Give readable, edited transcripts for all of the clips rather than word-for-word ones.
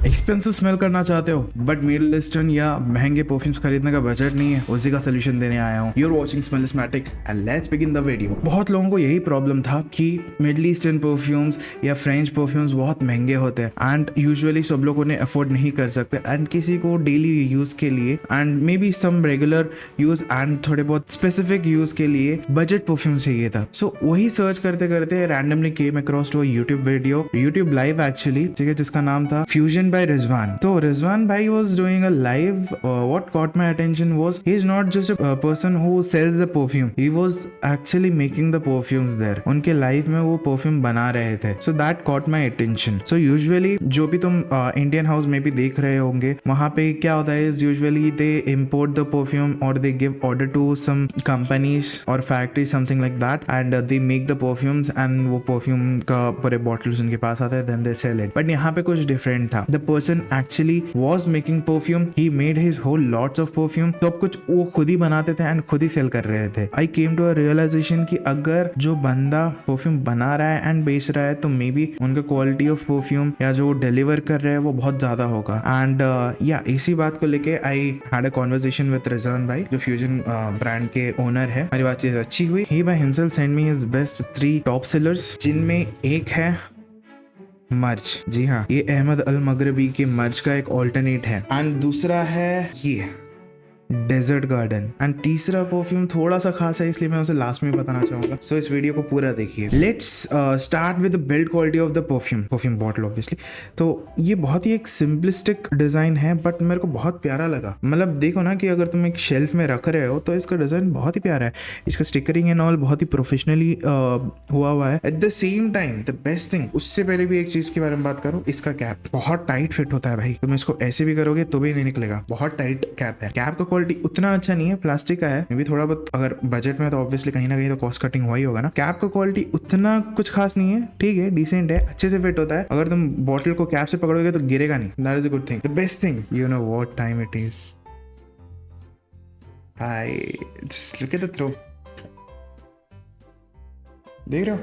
Expensive smell करना चाहते हो बट मिडिल ईस्टर्न या महंगे परफ्यूम्स खरीदने का बजट नहीं है, उसी का सोल्यूशन देने आया हूँ। You're watching Smellismatic and let's begin the video. बहुत लोगों को यही प्रॉब्लम था कि मिडिल ईस्टर्न परफ्यूम्स या फ्रेंच परफ्यूम्स बहुत महंगे होते हैं एंड यूजुअली सब लोग उन्हें अफोर्ड नहीं कर सकते एंड किसी को डेली यूज के लिए and may be some regular use and थोड़े बहुत स्पेसिफिक यूज के लिए बजट परफ्यूम चाहिए था। सो वही सर्च करते करते randomly came across to YouTube video, YouTube live actually, ठीक है, जिसका नाम था fusion by Rizwan. So Rizwan bhai was doing a live. What caught my attention was he is not just a person who sells the perfume. He was actually making the perfumes there. उनके live में वो perfume बना रहे थे. So that caught my attention. So usually जो भी तुम Indian house में भी देख रहे होंगे वहाँ पे क्या होता है is usually they import the perfume or they give order to some companies or factories something like that and they make the perfumes and वो perfume का पूरे bottles उनके पास आते हैं then they sell it. But यहाँ पे कुछ different था. The person actually was making perfume. He made his whole lots of perfume. तो अब कुछ वो खुद ही बनाते थे एंड खुद ही सेल कर रहे थे. I came to a realization कि अगर जो बंदा परफ्यूम बना रहा है एंड बेच रहा है तो मे बी उनका क्वालिटी ऑफ परफ्यूम या जो डिलीवर कर रहे हैं वो बहुत ज्यादा होगा. एंड या इसी बात को लेके I had a conversation with Rizwan भाई जो फ्यूजन ब्रांड के ओनर है. हमारी बातचीत अच्छी हुई. He by himself sent me his best 3 top sellers जिनमें एक है मर्च. जी हाँ, ये अहमद अल मगरबी के मर्च का एक ऑल्टरनेट है एंड दूसरा है ये डेजर्ट गार्डन एंड तीसरा परफ्यूम थोड़ा सा खास है इसलिए मैं उसे लास्ट में बताना चाहूंगा. सो इस वीडियो को पूरा देखिए. Let's start with the build quality of the perfume bottle obviously. तो ये बहुत ही एक सिंपलिस्टिक डिजाइन है बट मेरे को बहुत प्यारा लगा. मतलब देखो ना कि अगर तुम एक शेल्फ में रख रहे हो तो इसका डिजाइन बहुत ही प्यारा है. इसका स्टिकरिंग एंड ऑल बहुत ही प्रोफेशनली हुआ है. At the same time the best thing, उससे पहले भी एक चीज के बारे में बात करूं, इसका कैप बहुत टाइट फिट होता है भाई. तुम इसको ऐसे भी करोगे तो भी नहीं निकलेगा. बहुत टाइट कैप है. कैप का क्वालिटी उतना अच्छा नहीं है, प्लास्टिक का है. मे भी थोड़ा बहुत अगर बजट में तो ऑब्वियसली कहीं ना कहीं तो कॉस्ट कटिंग हुआ ही होगा ना. कैप का क्वालिटी उतना कुछ खास नहीं है, ठीक है, डिसेंट है, अच्छे से फिट होता है. अगर तुम बॉटल को कैप से पकड़ोगे तो गिरेगा नहीं. That is a good thing. The best thing, you know what time it is. Hi, just look at the throw. देख रहे हो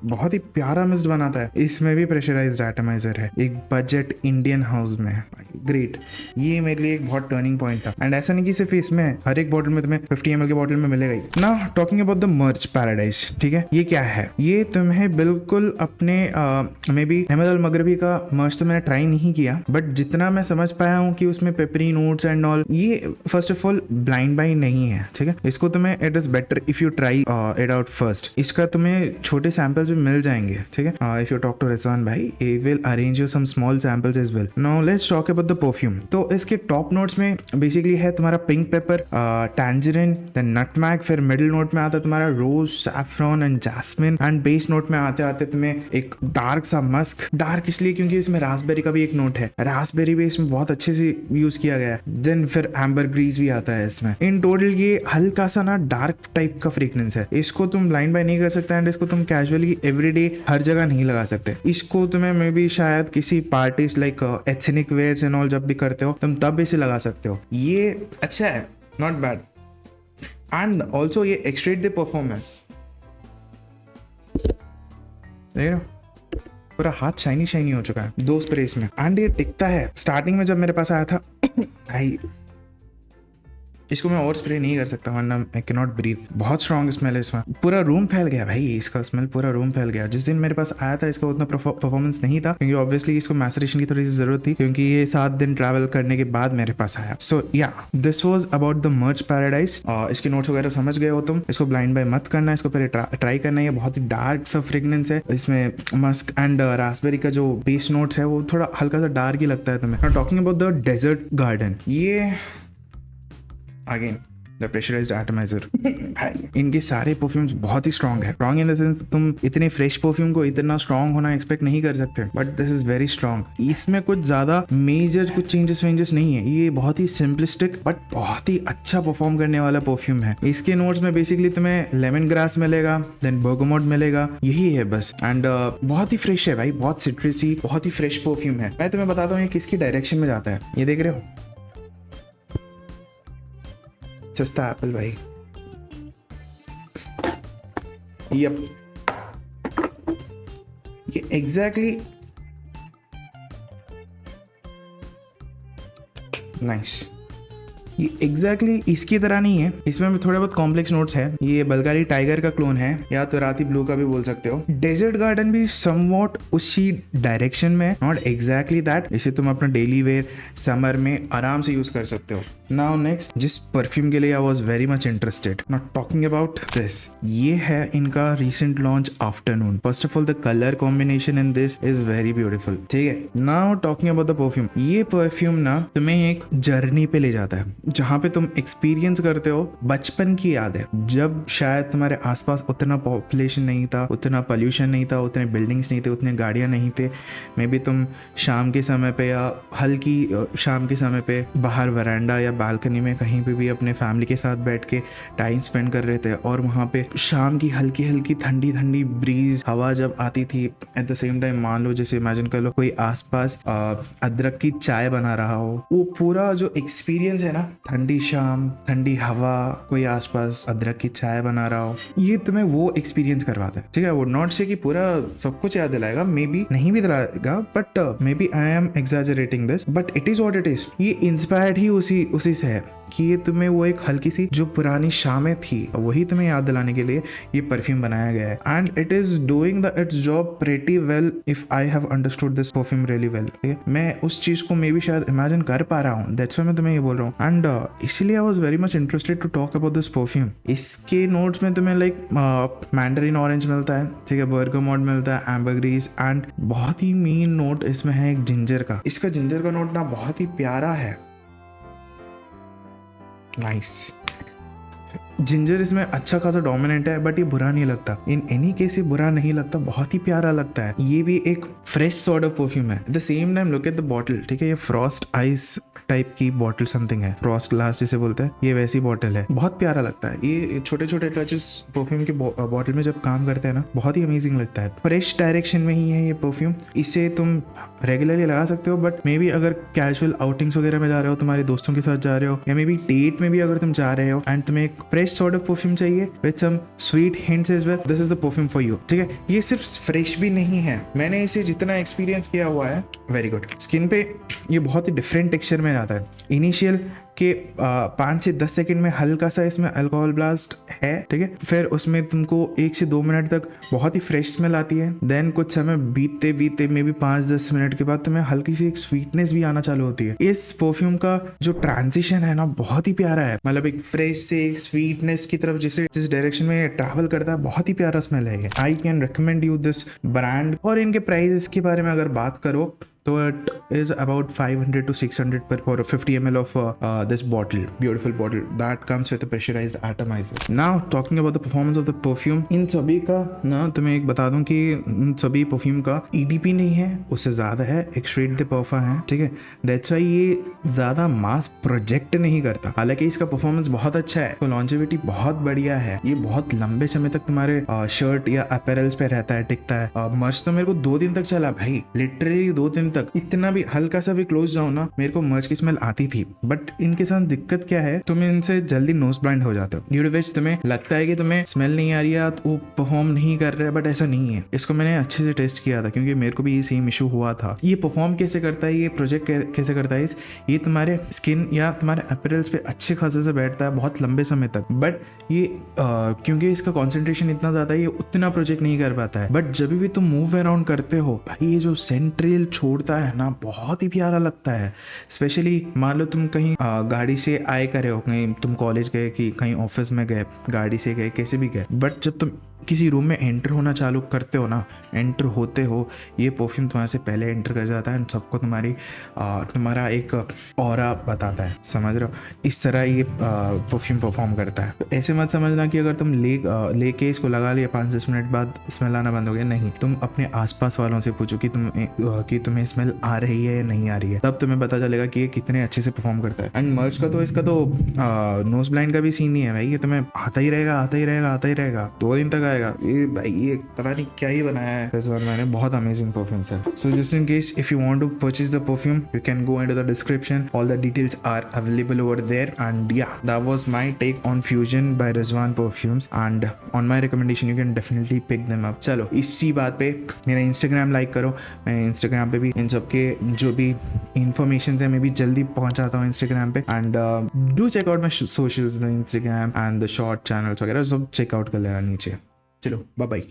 बहुत ही प्यारा मिस्ट बनाता है. इसमें भी प्रेशराइज्ड एटमाइजर है एक बजट इंडियन हाउस में. ग्रेट. ये मेरे लिए एक बहुत टर्निंग पॉइंट था एंड ऐसा नहीं कि सिर्फ इसमें, हर एक बॉटल में तुम्हें 50 ml के बॉटल में मिलेगा ही ना. टॉकिंग अबाउट द मर्च पैराडाइज, ठीक है, ये क्या है? ये तुम्हें बिल्कुल अपने मे बी अहमद अल मगरबी का मर्च तो मैंने ट्राई नहीं किया बट जितना मैं समझ पाया हूँ कि उसमें पेपरी नोट्स एंड ऑल. ये first of all blind buy नहीं है, ठीक है. इसको तुम्हें it is better if you try it out first. इसका तुम्हें छोटे सैंपल्स भी मिल जाएंगे, ठीक है. If you talk to Rizwan भाई he will arrange you some small samples as well. Now let's talk about the perfume. तो इसके टॉप नोट्स में बेसिकली है तुम्हारा pink pepper, tangerine, then nutmeg. फिर मिडिल नोट में आता है तुम्हारा rose, saffron and jasmine and base note में आते आते तुम्हें एक डार्क सा मस्क. डार्क इसलिए क्योंकि इसमें रास्पबेरी का भी एक नोट है. रास्पबेरी भी इसमें बहुत अच्छे से यूज किया गया है. देन फिर एम्बर ग्रीस भी आता है इसमें. इन टोटल ये हल्का सा ना डार्क टाइप का फ्रेग्रेंस है. इसको तुम ब्लाइंड बाय नहीं कर सकते एंड इसको तुम कैजुअली एवरीडे हर जगह नहीं लगा सकते. इसको तुम्हें मे बी शायद किसी parties like ethnic wears and all जब भी करते हो तुम तब इसे लगा सकते हो. ये अच्छा है, नॉट बैड. एंड ऑल्सो ये एक्सट्रेट द परफॉर्मेंस. देख रहे हो पूरा हाथ शाइनी शाइनी हो चुका है 2 स्प्रेस में एंड ये टिकता है. स्टार्टिंग में जब मेरे पास आया था भाई इसको मैं और स्प्रे नहीं कर सकता वरना आई कैन नॉट ब्रीथ. बहुत स्ट्रॉन्ग स्मेल है इसमें. पूरा रूम फैल गया भाई, इसका स्मेल पूरा रूम फैल गया. जिस दिन मेरे पास आया था इसका उतना परफॉर्मेंस नहीं था क्योंकि ऑब्वियसली इसको मैसरेशन की थोड़ी सी जरूरत थी क्योंकि ये 7 दिन ट्रैवल करने के बाद मेरे पास आया. सो या दिस वाज अबाउट द मर्च पैराडाइज. इसके नोट्स वगैरह समझ गए हो तुम. इसको ब्लाइंड बाय मत करना, इसको पहले ट्राई करना है. ये बहुत ही डार्क सा फ्रेग्रेंस है. इसमें मस्क एंड रास्पबेरी का जो बेस नोट्स है वो थोड़ा हल्का सा डार्क ही लगता है तुम्हें. Talking about the desert garden, ये अगेन द प्रेशराइज्ड एटमाइजर. इनके सारे परफ्यूम्स बहुत ही स्ट्रॉन्ग है. स्ट्रॉन्ग इन द सेंस तुम इतने फ्रेश परफ्यूम को इतना स्ट्रॉन्ग होना एक्सपेक्ट नहीं कर सकते but this is very strong. इसमें कुछ ज्यादा मेजर कुछ चेंजेस नहीं है. ये बहुत ही सिंपलिस्टिक बट बहुत ही अच्छा परफॉर्म करने वाला परफ्यूम है. इसके नोट्स में बेसिकली तुम्हें लेमन ग्रास मिलेगा, देन बर्गमोट मिलेगा, यही है बस. एंड बहुत ही फ्रेश है भाई, बहुत सिट्रसी, बहुत ही फ्रेश परफ्यूम है. मैं तुम्हें बताता हूँ ये किसकी डायरेक्शन में जाता है. ये देख रहे हो सस्ता एप्पल भाई. यप, ये एग्जैक्टली नाइस। ये एग्जैक्टली इसकी तरह नहीं है, इसमें भी थोड़े बहुत कॉम्प्लेक्स नोट्स है। ये बल्गारी टाइगर का क्लोन है या तो राती ब्लू का भी बोल सकते हो। डेजर्ट गार्डन भी समवॉट उसी डायरेक्शन में, नॉट एग्जैक्टली दैट। इसे तुम अपना डेली वेयर समर में आराम से यूज कर सकते हो। नाउ नेक्स्ट, जिस परफ्यूम के लिए I was very much interested, not talking about this, ये है इनका recent launch afternoon. First of all the colour combination in this is very beautiful, ठीक है। Now talking about the perfume, ये perfume ना तुम्हें एक जर्नी पे ले जाता है जहाँ पे तुम एक्सपीरियंस करते हो बचपन की याद है, जब शायद तुम्हारे आसपास उतना पॉपुलेशन नहीं था, उतना पोल्यूशन नहीं था, उतने बिल्डिंग्स नहीं थे, उतने गाड़ियाँ नहीं थे। मे बी तुम शाम के समय पे या हल्की शाम के समय पे बाहर वरांडा या बालकनी में कहीं पे भी अपने फैमिली के साथ बैठ के टाइम स्पेंड कर रहे थे, और वहाँ पे शाम की हल्की हल्की ठंडी ठंडी ब्रीज हवा जब आती थी, एट द सेम टाइम मान लो जैसे इमेजिन कर लो कोई आसपास अदरक की चाय बना रहा हो, वो पूरा जो एक्सपीरियंस है ना, ठंडी शाम, ठंडी हवा, कोई आसपास अदरक की चाय बना रहा हो, ये तुम्हें वो एक्सपीरियंस करवाता है, ठीक है। वो नॉट से कि पूरा सब कुछ याद दिलाएगा, मे बी नहीं भी दिलाएगा, but may be I am exaggerating this, but it is what it is. ये इंस्पायर्ड ही उसी से है कि ये तुम्हें वो एक हल्की सी जो पुरानी शामें थी वही तुम्हें याद दिलाने के लिए ये परफ्यूम बनाया गया है, and it is doing the it's job pretty well if I have understood this perfume really well. मैं उस चीज को मे बी शायद इमेजिन कर पा रहा हूँ, दैट्स व्हाई मैं तुम्हें ये बोल रहा हूँ, एंड इसीलिए I was very much interested to talk about this perfume. इसके नोट्स में तुम्हें लाइक मैंडरिन ऑरेंज मिलता है, ठीक है, बर्गामोट मिलता है, एम्बरग्रीस, एंड बहुत ही मेन नोट इसमें है एक जिंजर का। इसका जिंजर का नोट ना बहुत ही प्यारा है, नाइस। जिंजर इसमें अच्छा खासा डोमिनेंट है, बट ये बुरा नहीं लगता, इन एनी केस ये बुरा नहीं लगता, बहुत ही प्यारा लगता है। ये भी एक फ्रेश सॉर्ट ऑफ परफ्यूम है। At the same time look at the bottle, ठीक है, ये फ्रॉस्ट आइस टाइप की बॉटल समथिंग है, फ्रॉस्ट ग्लास जिसे बोलते हैं, ये वैसी बॉटल है, बहुत प्यारा लगता है। ये छोटे छोटे टचेस परफ्यूम के बॉटल में जब काम करते हैं ना, बहुत ही अमेजिंग लगता है। फ्रेश डायरेक्शन में ही है ये परफ्यूम, इसे तुम रेगुलरली लगा सकते हो, बट मे बी अगर कैजुअल आउटिंग्स वगैरह में जा रहे हो, तुम्हारे दोस्तों के साथ जा रहे हो, या मे बी डेट में भी अगर तुम जा रहे हो एंड तुम्हें एक फ्रेश सॉर्ट ऑफ परफ्यूम चाहिए with some sweet hints as well, this is the perfume for you, ठीक है। ये सिर्फ फ्रेश भी नहीं है, मैंने इसे जितना एक्सपीरियंस किया हुआ है, वेरी गुड। स्किन पे ये बहुत ही डिफरेंट टेक्सचर में आता है। इनिशियल के 5 से 10 सेकंड में हल्का सा इसमें अल्कोहल ब्लास्ट है, ठीक है, फिर उसमें तुमको 1 से 2 मिनट तक बहुत ही फ्रेश स्मेल आती है, देन कुछ समय बीतते बीतते मे बी 5-10 मिनट के बाद तुम्हें हल्की सी एक स्वीटनेस भी आना चालू होती है। इस परफ्यूम का जो ट्रांजिशन है ना, बहुत ही प्यारा है, मतलब एक फ्रेश से स्वीटनेस की तरफ जिस डायरेक्शन में ट्रैवल करता है, बहुत ही प्यारा स्मेल है ये। I can recommend you this brand. और इनके प्राइस के बारे में अगर बात करो तो it is about 500 to 600 for 50 ml of this bottle, beautiful bottle that comes with a pressurized atomizer. Now talking about the performance of the perfume, इन सभी का ना तुम्हें एक बता दूं कि इन सभी परफ्यूम का EDP नहीं है, उससे ज़्यादा है, एक स्ट्रेट द परफा है, ठीक है। दैट्स वाई ये ज़्यादा मास प्रोजेक्ट नहीं करता, हालांकि इसका परफॉर्मेंस बहुत अच्छा है, तो लॉन्जेविटी बहुत बढ़िया है, ये बहुत लंबे समय तक तुम्हारे शर्ट या अपैरल्स पे रहता है, टिकता है। मर्च तो मेरे को 2 दिन तक चला भाई, लिटरली 2 दिन तक, इतना भी हल्का सा भी क्लोज जाओ ना, मेरे को मर्च की स्मेल आती थी। बट इनके साथ दिक्कत क्या है, तुम इनसे जल्दी नोज ब्लाइंड हो जाते हो, ड्यू टू व्हिच तुम्हें लगता है कि तुम्हें स्मेल नहीं आ रही है तो वो परफॉर्म नहीं कर रहे, बट ऐसा नहीं है। इसको मैंने अच्छे से टेस्ट किया था क्योंकि मेरे को भी ये सेम इशू हुआ था। ये परफॉर्म कैसे करता है, ये प्रोजेक्ट कैसे करता है, ये तुम्हारे स्किन या तुम्हारे अपैरल्स पे अच्छे खासे से बैठता है बहुत लंबे समय तक, बट ये क्योंकि इसका कॉन्सेंट्रेशन इतना ज्यादा है, ये उतना प्रोजेक्ट नहीं कर पाता है। बट जब भी तुम मूव अराउंड करते हो भाई, ये जो सेंट्रल छोड़ता है ना, बहुत ही प्यारा लगता है। स्पेशली मान लो तुम कहीं गाड़ी से आए करे हो, कहीं तुम कॉलेज गए कि कहीं ऑफिस में गए, गाड़ी से गए, कैसे भी गए, बट जब तुम किसी रूम में एंटर होना चालू करते हो ना, एंटर होते हो, ये परफ्यूम तुम्हारे से पहले एंटर कर जाता है, सबको तुम्हारा एक ऑरा बताता है, समझ रहे हो, इस तरह ये परफ्यूम परफॉर्म करता है। तो ऐसे मत समझना कि अगर तुम लेके इसको लगा लिया 5-10 मिनट बाद स्मेल आना बंद हो गया, नहीं, तुम अपने आसपास वालों से पूछो कि तुम्हें स्मेल आ रही है या नहीं आ रही है, तब तुम्हें पता चलेगा कि ये कितने अच्छे से परफॉर्म करता है। एंड मर्च का तो इसका तो नोज ब्लाइंड का भी सीन नहीं है भाई, ये तुम्हें आता ही रहेगा 2 दिन तक आएगा। ये भाई ये पता नहीं क्या ही बनाया है इस बार, मैंने बहुत अमेजिंग परफ्यूम्स है। So just in case if you want to purchase the perfume, you can go into the description, all the details are available over there. And yeah that was my take on Fusion by Rizwan Perfumes, and on my recommendation you can definitely pick them up. चलो इसी बात पे मेरा Instagram like करो, मैं Instagram पे भी इन सब के जो भी इन्फॉर्मेशन है मैं भी जल्दी पहुंचाता हूँ इंस्टाग्राम पे। And do check out my socials, Instagram and the short channels वगैरह सब चेकआउट कर लेना नीचे। चलो बाय बाय।